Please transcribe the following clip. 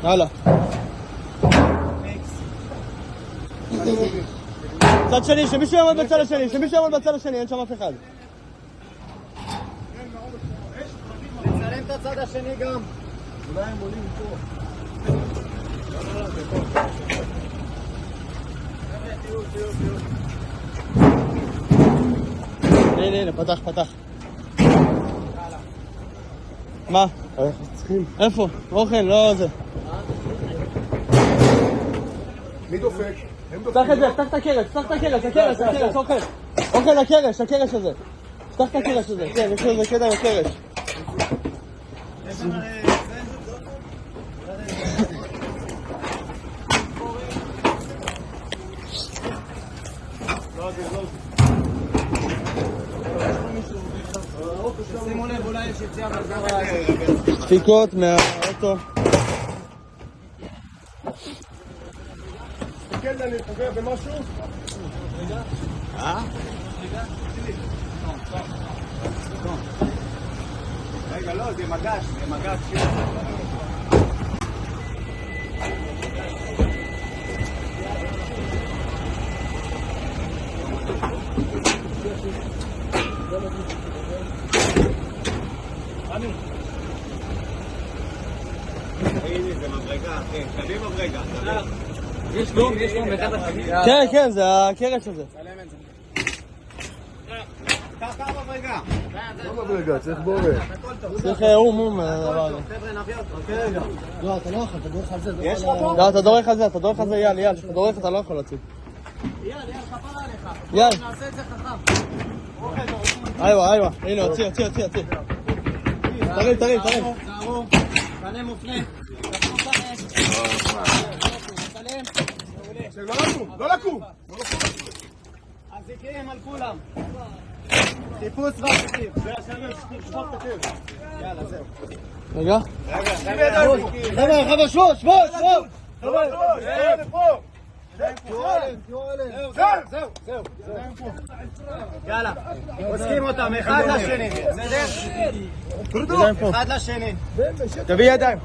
יאללה. צד שני, שמישהו יעמוד בצד השני, שמישהו יעמוד בצד השני, אין שם אף אחד. לצלם את הצד השני גם. אולי הם עולים פה. הנה, פתח. מה? איפה? אוכל, לא זה. מי דופק? פתח את זה, פתח את הקרש, אוכל. אוכל לקרש, הקרש הזה. פתח את הקרש הזה, כן, יש לזה קטע לקרש. שימו לב, אולי יש יציאה מהזרה. דפיקות מהאוטו. כן, אני פוגע במשהו? רגע, לא, זה מגש. זה מברגה, כן, תביא מברגה. יש דום, כן, זה הקרש הזה. ככה מברגה. לא מברגה, צריך בורא. צריך אום. חבר'ה, נביא אותו. רגע. לא, אתה לא יכול, אתה דורך על זה. יש לך פה? לא, אתה דורך על זה, יאל, אתה דורך, אתה לא יכול להציג. יאל, חפר עליך. יאל. נעשה את זה חכם. איווה, הנה, הוציא. תרים. תערו, פנה מופנה. לא לקום! אזיקים על כולם. חיפוש ואזיקים. שפוך את הכיף. יאללה, זהו. רגע. חבר'ה, שבו. זהו. יאללה, עוסקים אותם, אחד לשני. בסדר? אחד לשני. תביא ידיים.